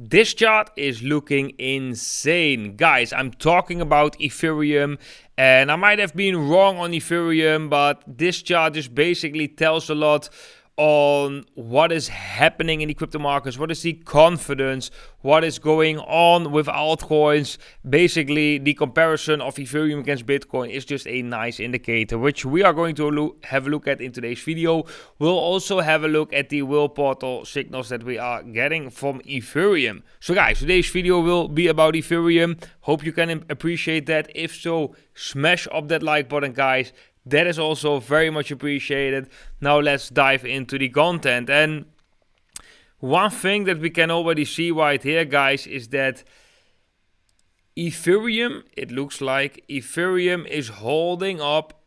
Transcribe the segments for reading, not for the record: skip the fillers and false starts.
This chart is looking insane. Guys, I'm talking about Ethereum, and I might have been wrong on Ethereum, but this chart just basically tells a lot on what is happening in the crypto markets, what is the confidence, what is going on with altcoins. Basically, the comparison of Ethereum against Bitcoin is just a nice indicator, which we are going to have a look at in today's video. We'll also have a look at the Whale portal signals that we are getting from Ethereum. So guys, today's video will be about Ethereum. Hope you can appreciate that. If so, smash up that like button, guys. That is also very much appreciated. Now let's dive into the content. And one thing that we can already see right here, guys, is that Ethereum, it looks like Ethereum is holding up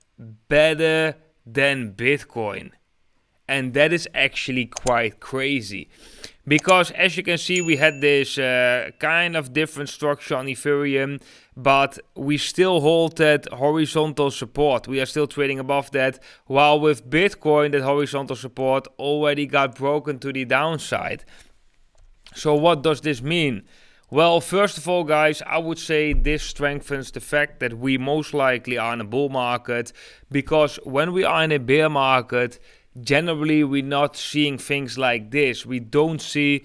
better than Bitcoin. And that is actually quite crazy. Because as you can see, we had this kind of different structure on Ethereum, but we still hold that horizontal support. We are still trading above that, while with Bitcoin, that horizontal support already got broken to the downside. So what does this mean? Well, first of all, guys, I would say this strengthens the fact that we most likely are in a bull market, because when we are in a bear market, generally we're not seeing things like this. We don't see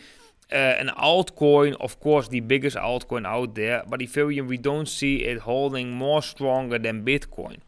an altcoin, of course the biggest altcoin out there, but Ethereum, we don't see it holding more stronger than Bitcoin,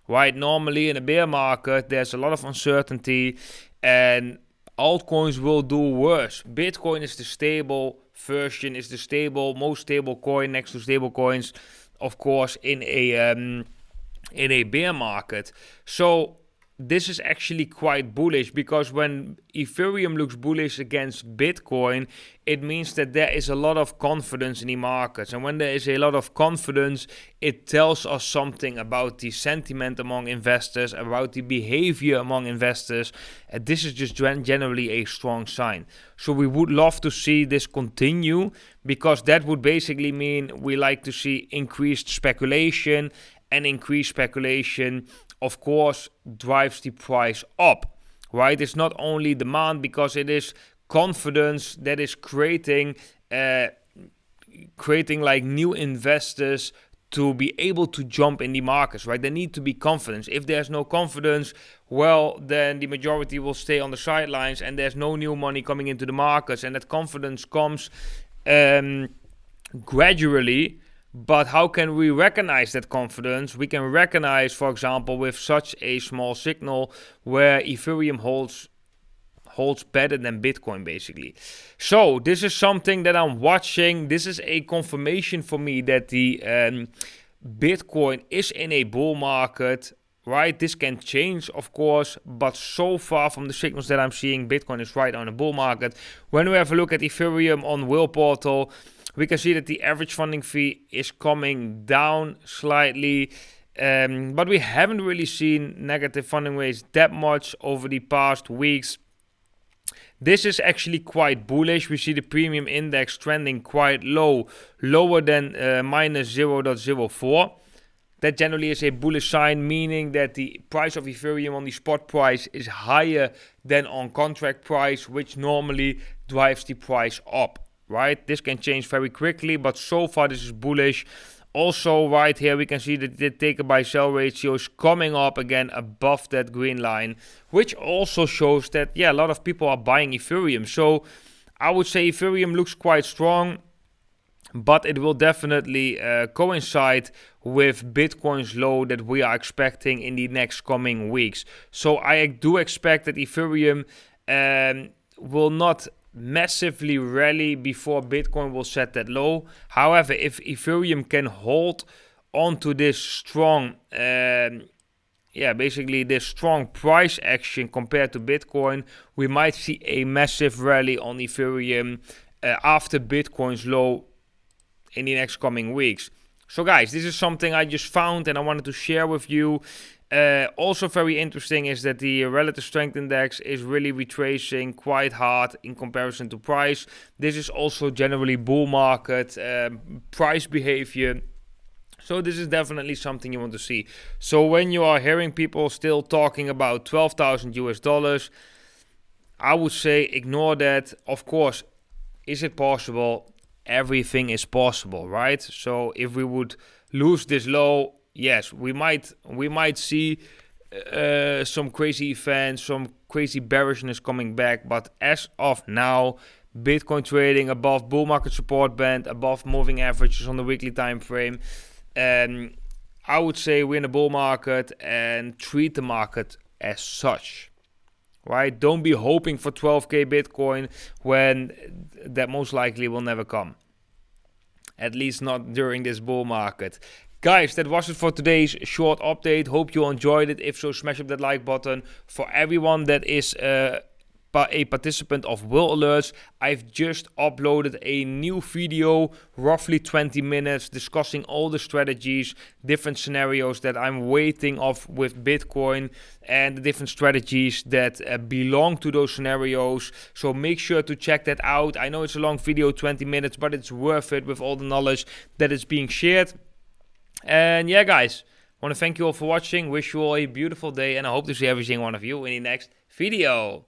right? Normally in a bear market there's a lot of uncertainty and altcoins will do worse. Bitcoin is the stable version, is the stable, most stable coin next to stable coins, of course, in a bear market. So this is actually quite bullish, because when Ethereum looks bullish against Bitcoin, it means that there is a lot of confidence in the markets. And when there is a lot of confidence, it tells us something about the sentiment among investors, about the behavior among investors. And this is just generally a strong sign. So we would love to see this continue, because that would basically mean we like to see increased speculation, and increased speculation, of course, drives the price up, right? It's not only demand, because it is confidence that is creating like new investors to be able to jump in the markets, right? There need to be confidence. If there's no confidence, well, then the majority will stay on the sidelines and there's no new money coming into the markets, and that confidence comes gradually. But how can we recognize that confidence? We can recognize, for example, with such a small signal where Ethereum holds better than Bitcoin, basically. So this is something that I'm watching. This is a confirmation for me that the Bitcoin is in a bull market, right? This can change, of course, but so far from the signals that I'm seeing, Bitcoin is right on a bull market. When we have a look at Ethereum on Whale portal, we can see that the average funding fee is coming down slightly, but we haven't really seen negative funding rates that much over the past weeks. This is actually quite bullish. We see the premium index trending quite low, lower than minus 0.04. That generally is a bullish sign, meaning that the price of Ethereum on the spot price is higher than on contract price, which normally drives the price up. Right, this can change very quickly, but so far this is bullish. Also, right here we can see that the take a buy sell ratio is coming up again above that green line, which also shows that, yeah, a lot of people are buying Ethereum. So I would say Ethereum looks quite strong, but it will definitely coincide with Bitcoin's low that we are expecting in the next coming weeks. So I do expect that Ethereum will not massively rally before Bitcoin will set that low. However, if Ethereum can hold onto this strong, basically this strong price action compared to Bitcoin, we might see a massive rally on Ethereum after Bitcoin's low in the next coming weeks. So guys, this is something I just found and I wanted to share with you. Also very interesting is that the relative strength index is really retracing quite hard in comparison to price. This is also generally bull market price behavior. So this is definitely something you want to see. So when you are hearing people still talking about 12,000 US dollars, I would say ignore that. Of course, Is it possible? Everything is possible, right? So if we would lose this low, yes, we might see some crazy events, some crazy bearishness coming back. But as of now, Bitcoin trading above bull market support band, above moving averages on the weekly time frame. I would say we're in a bull market and treat the market as such. Right? Don't be hoping for 12k Bitcoin when that most likely will never come. At least not during this bull market. Guys, that was it for today's short update. Hope you enjoyed it. If so, smash up that like button. For everyone that is a participant of WhaleAlerts, I've just uploaded a new video, roughly 20 minutes, discussing all the strategies, different scenarios that I'm waiting off with Bitcoin, and the different strategies that belong to those scenarios. So make sure to check that out. I know it's a long video, 20 minutes, but it's worth it with all the knowledge that is being shared. And yeah, guys, I want to thank you all for watching. Wish you all a beautiful day, and I hope to see every single one of you in the next video.